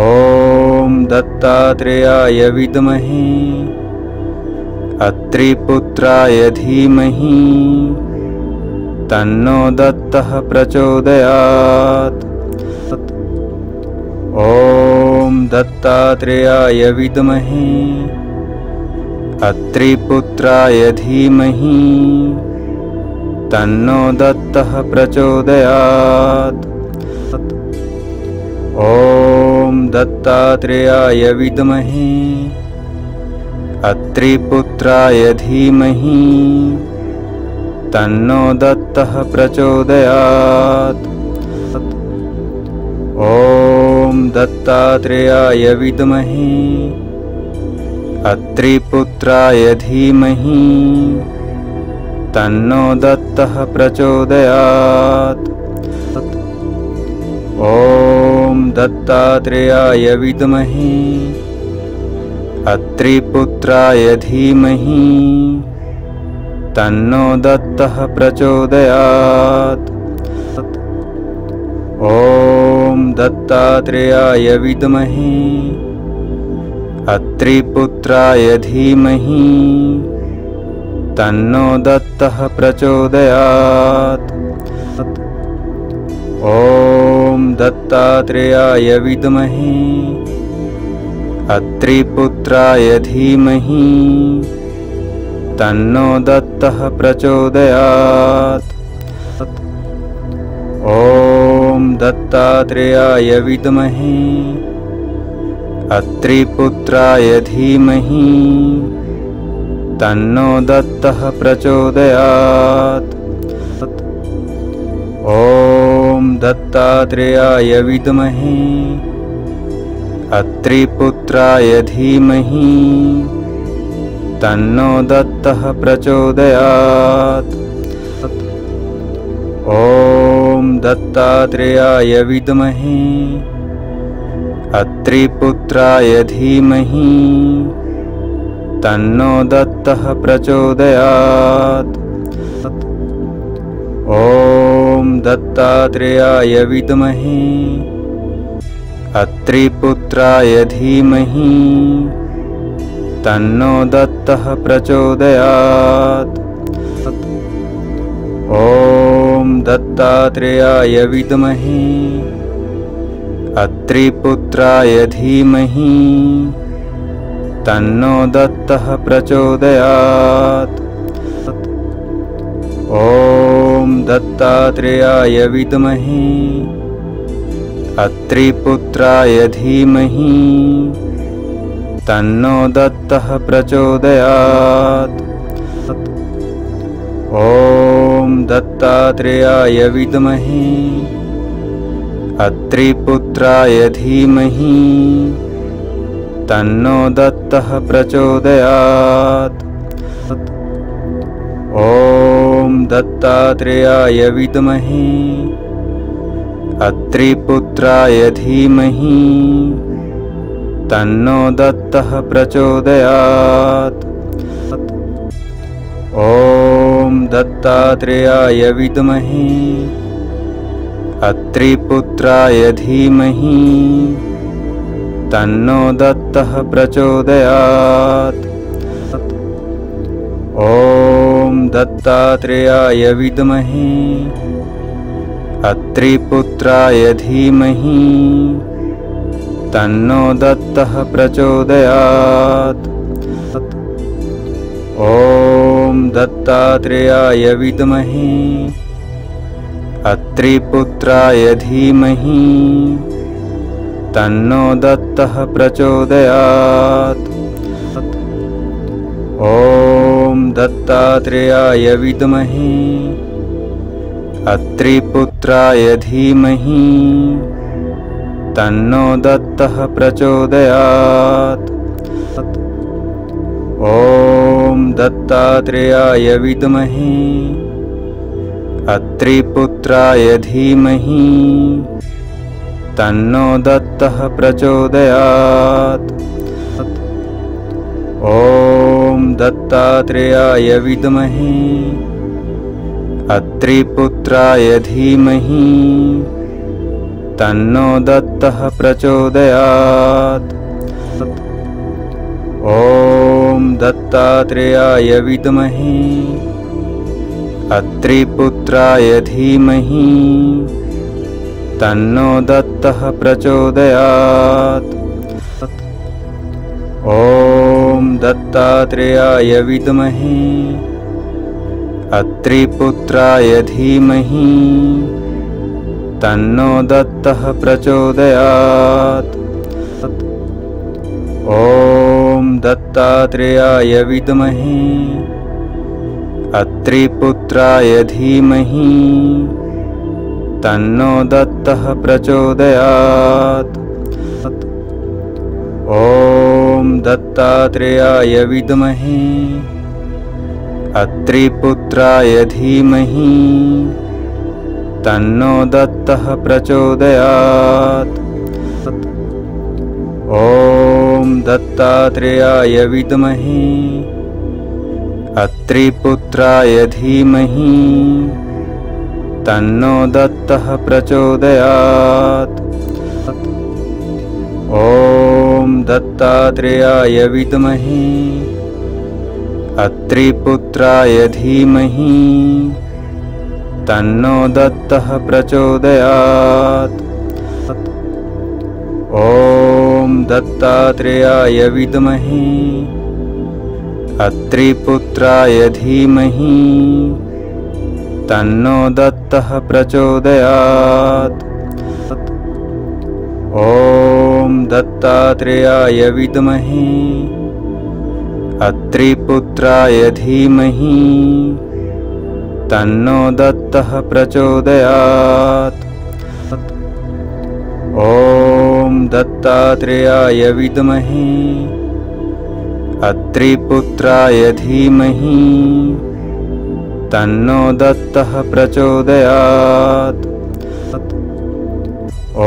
ॐ दत्तात्रेयाय विद्महे अत्रिपुत्राय धीमहि तन्नो दत्तः प्रचोदयात्। ॐ दत्तात्रेयाय विद्महे अत्रिपुत्राय धीमहि तन्नो दत्तः प्रचोदयात्। ॐ दत्तात्रेयाय विद्महे अत्रिपुत्राय धीमहि तन्नो दत्तः प्रचोदयात्। ॐ दत्तात्रेयाय विद्महे अत्रिपुत्राय धीमहि तन्नो दत्तः प्रचोदयात्। ॐ दत्तात्रेयाय विद्महे अत्रिपुत्राय धीमहि तन्नो दत्तः प्रचोदयात्। ॐ दत्तात्रेयाय विद्महे अत्रिपुत्राय धीमहि तन्नो दत्तः प्रचोदयात्। ॐ दत्तात्रेयाय विद्महे अत्रिपुत्राय धीमहि तन्नो दत्तः प्रचोदयात्। ॐ दत्तात्रेयाय विद्महे अत्रिपुत्राय धीमहि तन्नो दत्तः प्रचोदयात्। ॐ दत्तात्रेयाय विद्महे अत्रिपुत्राय धीमहि तन्नो दत्तः प्रचोदयात्। ॐ दत्तात्रेयाय विद्महे अत्रिपुत्राय धीमहि तन्नो दत्तः प्रचोदयात्। ॐ दत्तात्रेयाय विद्महे अत्रिपुत्राय धीमहि तन्नो दत्तः प्रचोदयात्। ॐ दत्तात्रेयाय विद्महे अत्रिपुत्राय धीमहि तन्नो दत्तः प्रचोदयात्। ॐ दत्तात्रेयाय विद्महे अत्रिपुत्राय धीमहि तन्नो दत्तः प्रचोदयात्। ॐ दत्तात्रेयाय विद्महे अत्रिपुत्राय धीमहि तन्नो दत्तः प्रचोदयात्। ॐ दत्तात्रेयाय विद्महे अत्रिपुत्राय धीमहि तन्नो दत्तः प्रचोदयात्। ॐ दत्तात्रेयाय विद्महे अत्रिपुत्राय धीमहि तन्नो दत्तः प्रचोदयात्। ॐ दत्तात्रेयाय विद्महे अत्रिपुत्राय धीमहि तन्नो दत्तः प्रचोदयात्। ॐ दत्तात्रेयाय विद्महे अत्रिपुत्राय धीमहि तन्नो दत्तः प्रचोदयात्। ॐ दत्तात्रेयाय विद्महे अत्रिपुत्राय धीमहि तन्नो दत्तः प्रचोदयात्। ॐ दत्तात्रेयाय विद्महे अत्रिपुत्राय धीमहि तन्नो दत्तः प्रचोदयात्। ॐ दत्तात्रेयाय विद्महे अत्रिपुत्राय धीमहि तन्नो दत्तः प्रचोदयात्। ॐ दत्तात्रेयाय विद्महे अत्रिपुत्राय धीमहि तन्नो दत्तः प्रचोदयात्। ॐ दत्तात्रेयाय विद्महे अत्रिपुत्राय धीमहि तन्नो दत्तः प्रचोदयात्। ॐ दत्तात्रेयाय विद्महे अत्रिपुत्राय धीमहि तन्नो दत्तः प्रचोदयात्। ॐ दत्तात्रेयाय विद्महे अत्रिपुत्राय धीमहि तन्नो दत्तः प्रचोदयात्। ॐ दत्तात्रेयाय विद्महे अत्रिपुत्राय धीमहि तन्नो दत्तः प्रचोदयात्। ॐ दत्तात्रेयाय विद्महे अत्रिपुत्राय धीमहि तन्नो दत्तः प्रचोदयात्। ॐ दत्तात्रेयाय विद्महे अत्रिपुत्राय धीमहि तन्नो दत्तः प्रचोदयात्। ॐ दत्तात्रेयाय विद्महे अत्रिपुत्राय धीमहि तन्नो दत्तः प्रचोदयात्। ॐ दत्तात्रेयाय विद्महे अत्रिपुत्राय धीमहि तन्नो दत्तः प्रचोदयात्।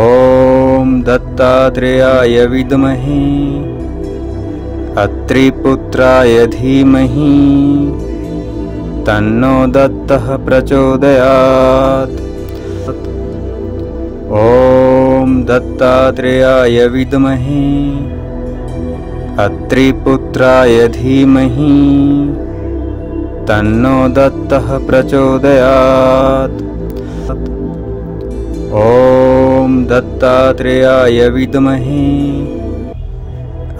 ॐ दत्तात्रेयाय विद्महे अत्रिपुत्राय धीमहि तन्नो दत्तः प्रचोदयात्। ॐ दत्तात्रेयाय विद्महे अत्रिपुत्राय धीमहि तन्नो दत्तः प्रचोदयात्। ॐ दत्तात्रेयाय विद्महे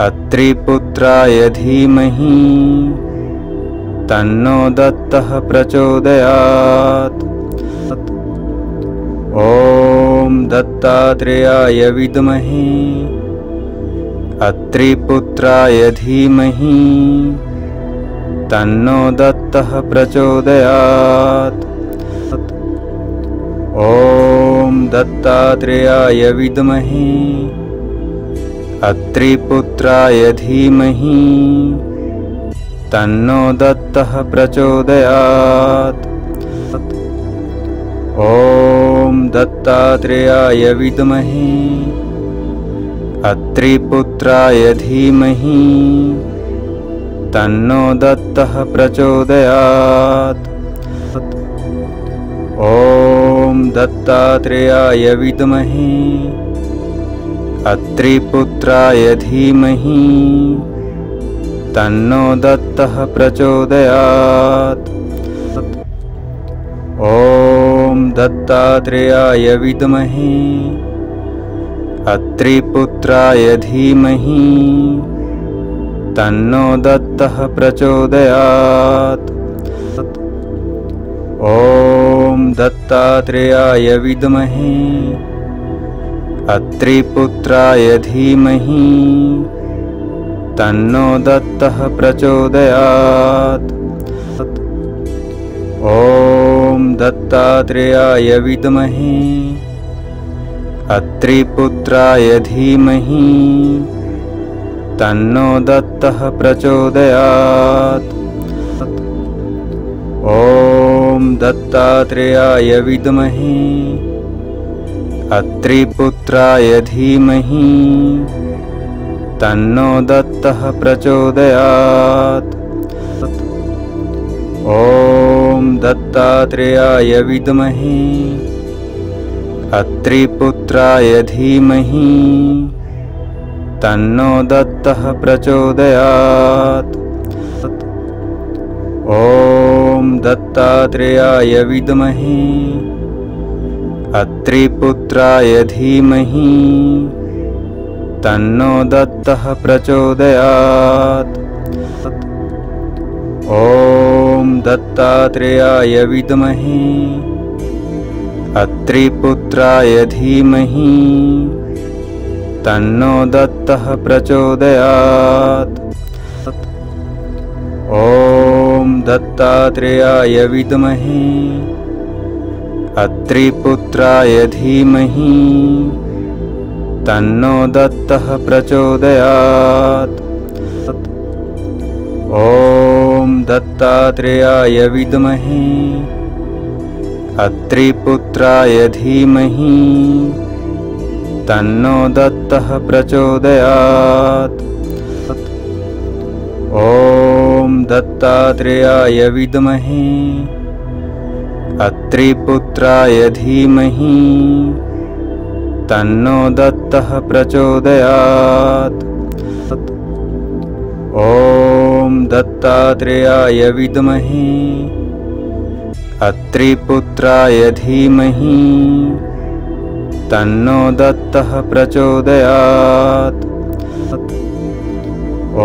अत्रिपुत्राय धीमहि तन्नो दत्तः प्रचोदयात्। ॐ दत्तात्रेयाय विद्महे अत्रिपुत्राय धीमहि तन्नो दत्तः प्रचोदयात्। ॐ दत्तात्रेयाय विद्महे अत्रिपुत्राय धीमहि तन्नो दत्तः प्रचोदयात्। ॐ दत्तात्रेयाय विद्महे अत्रिपुत्राय धीमहि तन्नो दत्तः प्रचोदयात्। ॐ दत्तात्रेयाय विद्महे अत्रिपुत्राय धीमहि तन्नो दत्तः प्रचोदयात्। ॐ दत्तात्रेयाय विद्महे अत्रिपुत्राय धीमहि तन्नो दत्तः प्रचोदयात्। ॐ दत्तात्रेयाय विद्महे अत्रिपुत्राय धीमहि तन्नो दत्तः प्रचोदयात्। ॐ दत्तात्रेयाय विद्महे अत्रिपुत्राय धीमहि तन्नो दत्तः प्रचोदयात्। ॐ दत्तात्रेयाय विद्महे अत्रिपुत्राय धीमहि तन्नो दत्तः प्रचोदयात्। ॐ दत्तात्रेयाय विद्महे अत्रिपुत्राय धीमहि तन्नो दत्तः प्रचोदयात्। ॐ दत्तात्रेयाय विद्महे अत्रिपुत्राय धीमहि तन्नो दत्तः प्रचोदयात्। ॐ दत्तात्रेयाय विद्महे अत्रिपुत्राय धीमहि तन्नो दत्तः प्रचोदयात्। ॐ दत्तात्रेयाय विद्महे अत्रिपुत्राय धीमहि तन्नो दत्तः प्रचोदयात्। ॐ दत्तात्रेयाय विद्महे अत्रिपुत्राय धीमहि तन्नो दत्तः प्रचोदयात्। ॐ दत्तात्रेयाय विद्महे अत्रिपुत्राय धीमहि तन्नो दत्तः प्रचोदयात्। ॐ दत्तात्रेयाय विद्महे अत्रिपुत्राय धीमहि तन्नो दत्तः प्रचोदयात्।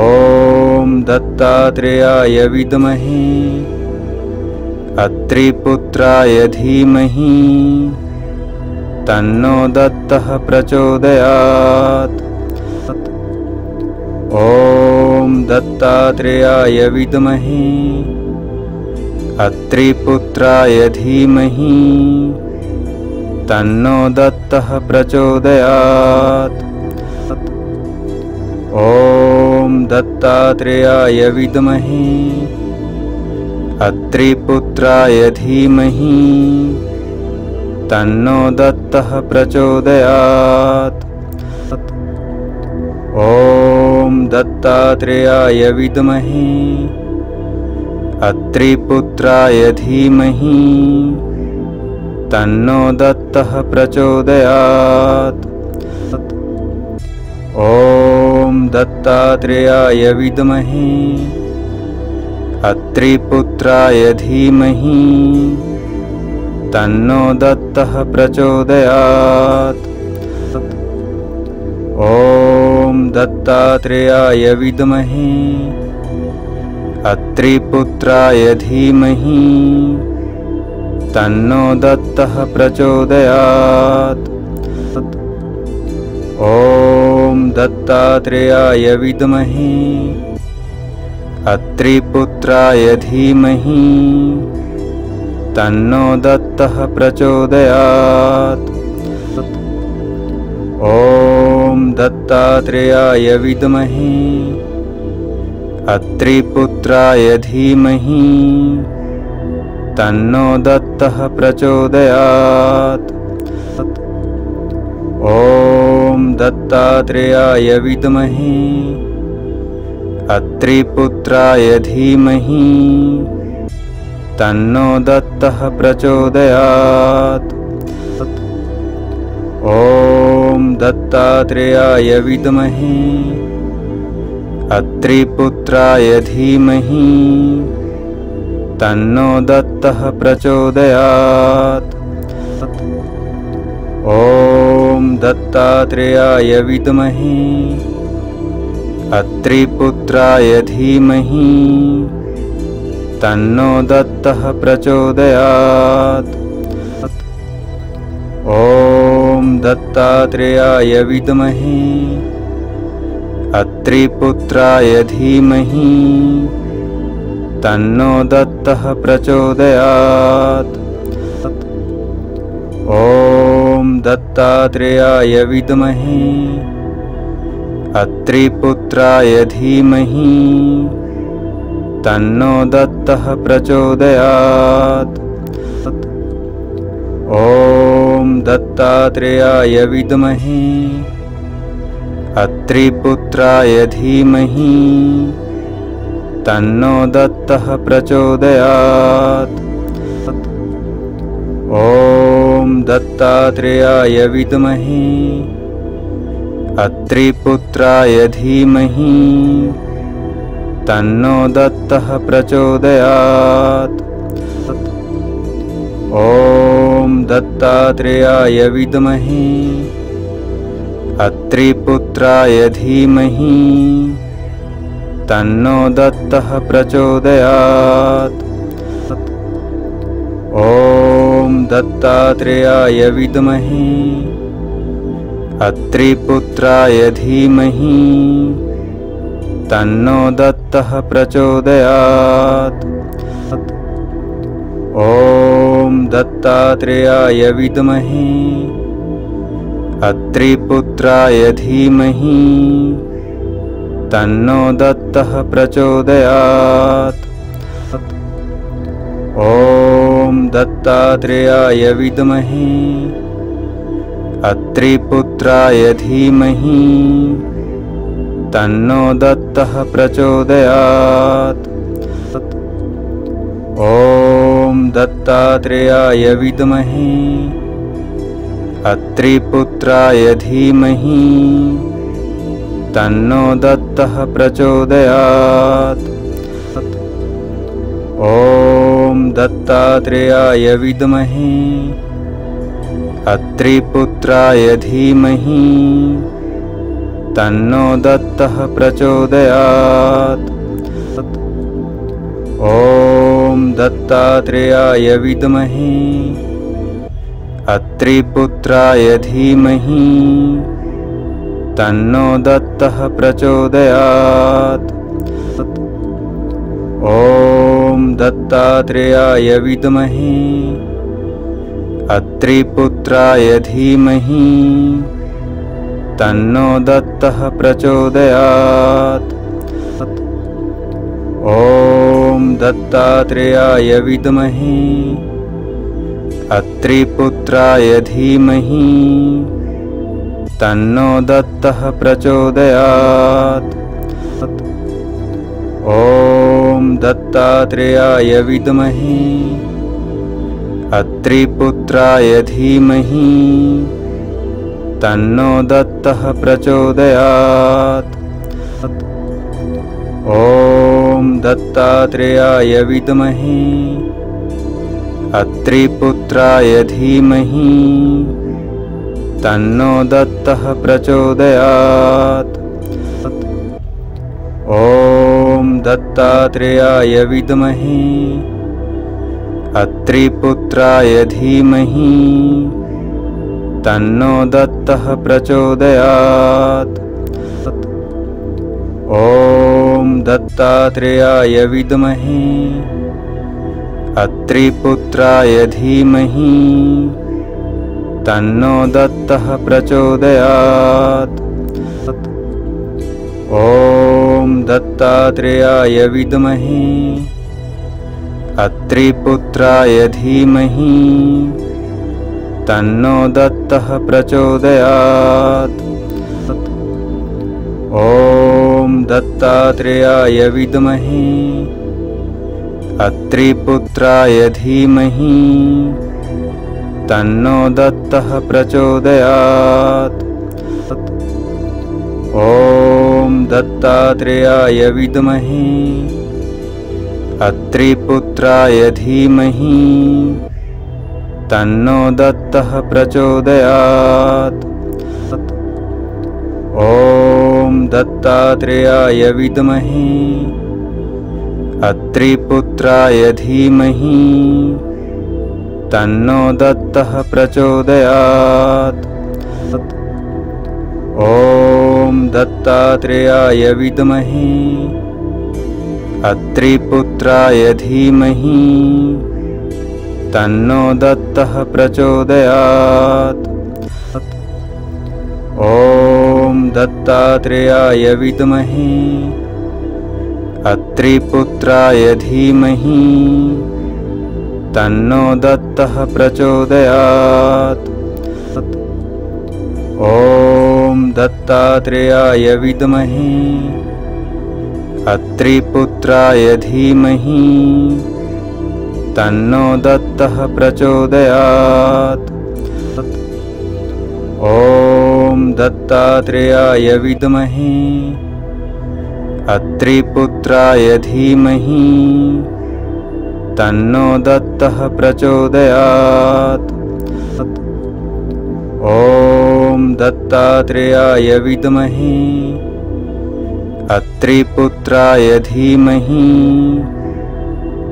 ॐ दत्तात्रेयाय विद्महे अत्रिपुत्राय धीमहि तन्नो दत्तः प्रचोदयात्। ॐ दत्तात्रेयाय विद्महे अत्रिपुत्राय धीमहि तन्नो दत्तः प्रचोदयात्। ॐ दत्तात्रेयाय विद्महे अत्रिपुत्राय धीमहि तन्नो दत्तः प्रचोदयात्। ॐ दत्तात्रेयाय विद्महे अत्रिपुत्राय धीमहि तन्नो दत्तः प्रचोदयात्। ॐ दत्तात्रेयाय विद्महे अत्रिपुत्राय धीमहि तन्नो दत्तः प्रचोदयात्। ॐ दत्तात्रेयाय विद्महे अत्रिपुत्राय धीमहि तन्नो दत्तः प्रचोदयात्। ॐ दत्तात्रेयाय विद्महे अत्रिपुत्राय धीमहि तन्नो दत्तः प्रचोदयात्। ॐ दत्तात्रेयाय विद्महे अत्रिपुत्राय धीमहि तन्नो दत्तः प्रचोदयात्। ॐ दत्तात्रेयाय विद्महे अत्रिपुत्राय धीमहि तन्नो दत्तः प्रचोदयात्। ॐ दत्तात्रेयाय विद्महे अत्रिपुत्राय धीमहि तन्नो दत्तः प्रचोदयात्। ॐ दत्तात्रेयाय विद्महे अत्रिपुत्राय धीमहि तन्नो दत्तः प्रचोदयात्। ॐ दत्तात्रेयाय विद्महे अत्रिपुत्राय धीमहि तन्नो दत्तः प्रचोदयात्। ॐ दत्तात्रेयाय विद्महे अत्रिपुत्राय धीमहि तन्नो दत्तः प्रचोदयात्। ॐ दत्तात्रेयाय विद्महे अत्रिपुत्राय धीमहि तन्नो दत्तः प्रचोदयात्। ॐ ॐ दत्तात्रेयाय विद्महे अत्रिपुत्राय धीमहि तन्नो दत्तः प्रचोदयात्। ॐ दत्तात्रेयाय विद्महे अत्रिपुत्राय धीमहि तन्नो दत्तः प्रचोदयात्। ॐ दत्तात्रेयाय विद्महे अत्रिपुत्राय धीमहि तन्नो दत्तः प्रचोदयात्। ॐ दत्तात्रेयाय विद्महे अत्रिपुत्राय धीमहि तन्नो दत्तः प्रचोदयात्। ॐ दत्तात्रेयाय विद्महे अत्रिपुत्राय धीमहि तन्नो दत्तः प्रचोदयात्। ॐ दत्तात्रेयाय विद्महे अत्रिपुत्राय धीमहि तन्नो दत्तः प्रचोदयात्। ॐ दत्तात्रेयाय विद्महे अत्रिपुत्राय धीमहि तन्नो दत्तः प्रचोदयात्। ॐ दत्तात्रेयाय विद्महे अत्रिपुत्राय धीमहि तन्नो दत्तः प्रचोदयात्। ॐ दत्तात्रेयाय विद्महे अत्रिपुत्राय धीमहि तन्नो दत्तः प्रचोदयात्। ॐ दत्तात्रेयाय विद्महे अत्रिपुत्राय धीमहि तन्नो दत्तः प्रचोदयात्। ॐ दत्तात्रेयाय विद्महे अत्रिपुत्राय धीमहि तन्नो दत्तः प्रचोदयात्। ॐ दत्तात्रेयाय विद्महे अत्रिपुत्राय धीमहि तन्नो दत्तः प्रचोदयात्। ॐ दत्तात्रेयाय विद्महे अत्रिपुत्राय धीमहि तन्नो दत्तः प्रचोदयात्। ॐ दत्तात्रेयाय विद्महे अत्रिपुत्राय धीमहि तन्नो दत्तः प्रचोदयात्। ॐ दत्तात्रेयाय विद्महे अत्रिपुत्राय धीमहि तन्नो दत्तः प्रचोदयात्। ॐ दत्तात्रेयाय विद्महे अत्रिपुत्राय धीमहि तन्नो दत्तः प्रचोदयात्। ॐ दत्तात्रेयाय विद्महे अत्रिपुत्राय धीमहि तन्नो दत्तः प्रचोदयात्। ॐ दत्तात्रेयाय विद्महे अत्रिपुत्राय धीमहि तन्नो दत्तः प्रचोदयात्। ॐ दत्तात्रेयाय विद्महे अत्रिपुत्राय धीमहि तन्नो दत्तः प्रचोदयात्। ॐ दत्तात्रेयाय विद्महे अत्रिपुत्राय धीमहि तन्नो दत्तः प्रचोदयात्। ॐ दत्तात्रेयाय विद्महे अत्रिपुत्राय धीमहि तन्नो दत्तः प्रचोदयात्। ॐ दत्तात्रेयाय विद्महे अत्रिपुत्राय धीमहि तन्नो दत्तः प्रचोदयात्। ॐ दत्तात्रेयाय विद्महे अत्रिपुत्राय धीमहि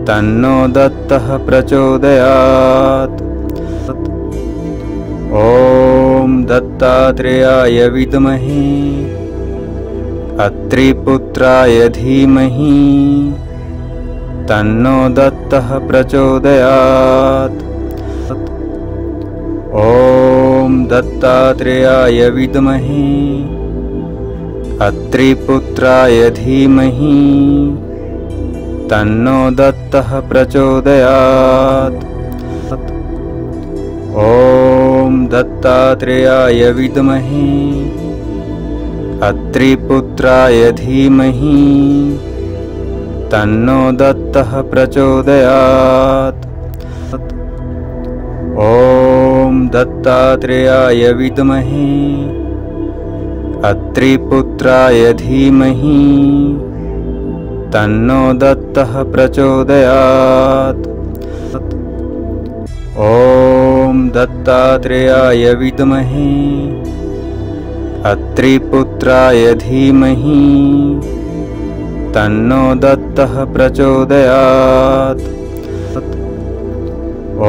तन्नो दत्तः प्रचोदयात्। ॐ दत्तात्रेयाय विद्महे अत्रिपुत्राय धीमहि तन्नो दत्तः प्रचोदयात्। ॐ दत्तात्रेयाय विद्महे अत्रिपुत्राय धीमहि तन्नो दत्तः प्रचोदयात्। ॐ दत्तात्रेयाय विद्महे अत्रिपुत्राय धीमहि तन्नो दत्तः प्रचोदयात्। ॐ दत्तात्रेयाय विद्महे अत्रिपुत्राय धीमहि तन्नो दत्तः प्रचोदयात्। ॐ दत्तात्रेयाय विद्महे अत्रिपुत्राय धीमहि तन्नो दत्तः प्रचोदयात्।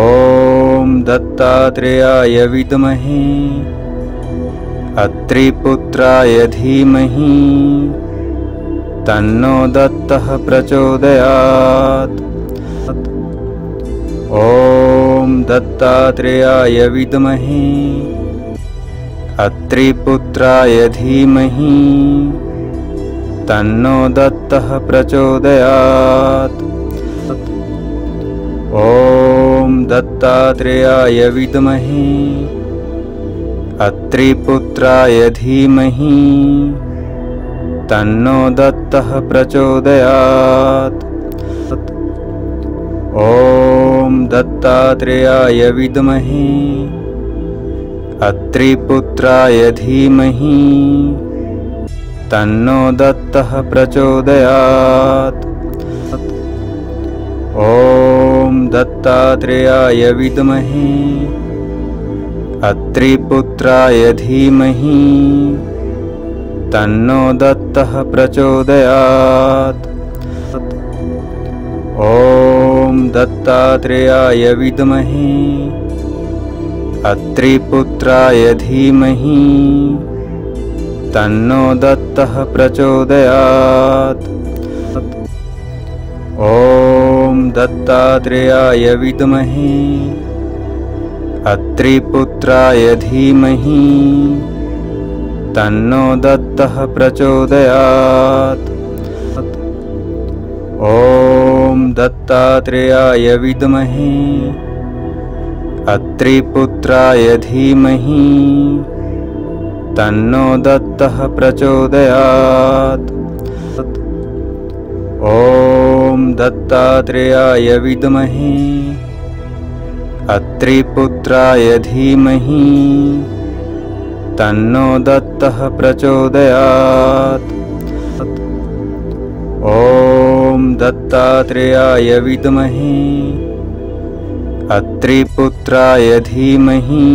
ॐ दत्तात्रेयाय विद्महे अत्रिपुत्राय धीमहि तन्नो दत्तः प्रचोदयात्। ॐ दत्तात्रेयाय विद्महे अत्रिपुत्राय धीमहि तन्नो दत्तः प्रचोदयात्। ॐ दत्तात्रेयाय विद्महे अत्रिपुत्राय धीमहि तन्नो दत्तः प्रचोदयात्। ॐ दत्तात्रेयाय विद्महे अत्रिपुत्राय धीमहि तन्नो दत्तः प्रचोदयात्। ॐ दत्तात्रेयाय विद्महे अत्रिपुत्राय धीमहि तन्नो दत्तः प्रचोदयात्। ॐ दत्तात्रेयाय विद्महे अत्रिपुत्राय धीमहि तन्नो दत्तः प्रचोदयात्। ॐ दत्तात्रेयाय विद्महे अत्रिपुत्राय धीमहि तन्नो दत्तः प्रचोदयात्। ॐ दत्तात्रेयाय विद्महे अत्रिपुत्राय धीमहि तन्नो दत्तः प्रचोदयात्। ॐ दत्तात्रेयाय विद्महे अत्रिपुत्राय धीमहि तन्नो दत्तः प्रचोदयात्। ॐ दत्तात्रेयाय विद्महे अत्रिपुत्राय धीमहि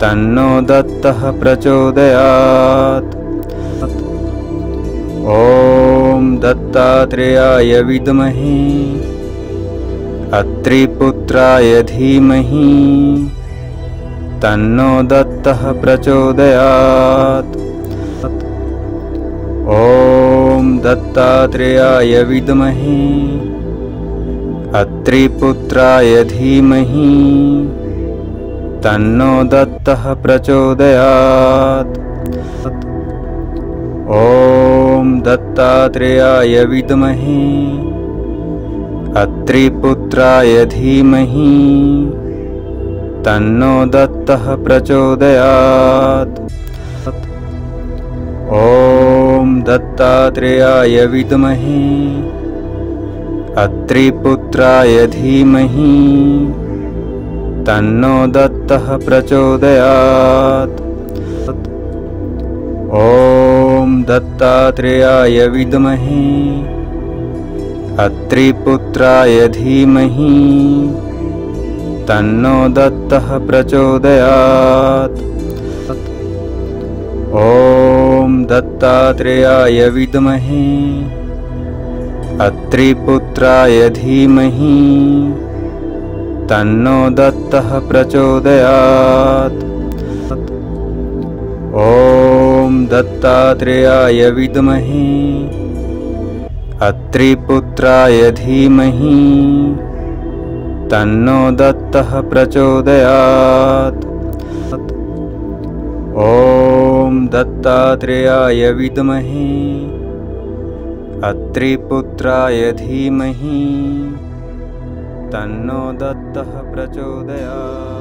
तन्नो दत्तः प्रचोदयात्। ॐ दत्तात्रेयाय विद्महे अत्रिपुत्राय धीमहि तन्नो दत्तः प्रचोदयात्। ॐ दत्तात्रेयाय विद्महे अत्रिपुत्राय धीमहि तन्नो दत्तः प्रचोदयात्। ॐ दत्तात्रेयाय विद्महे अत्रिपुत्राय धीमहि तन्नो दत्तः प्रचोदयात्। ॐ दत्तात्रेयाय विद्महे अत्रिपुत्राय धीमहि तन्नो दत्तः दत्तः प्रचोदयात्। ॐ दत्तात्रेयाय विद्महे अत्रिपुत्राय धीमहि तन्नो दत्तः प्रचोदयात्। ॐ दत्तात्रेयाय विद्महे अत्रिपुत्राय धीमहि तन्नो दत्तः प्रचोदयात्। ॐ दत्तात्रेयाय विद्महे अत्रिपुत्राय धीमहि तन्नो दत्तः प्रचोदयात्। ॐ दत्तात्रेयाय विद्महे अत्रिपुत्राय धीमहि तन्नो दत्तः प्रचोदयात्।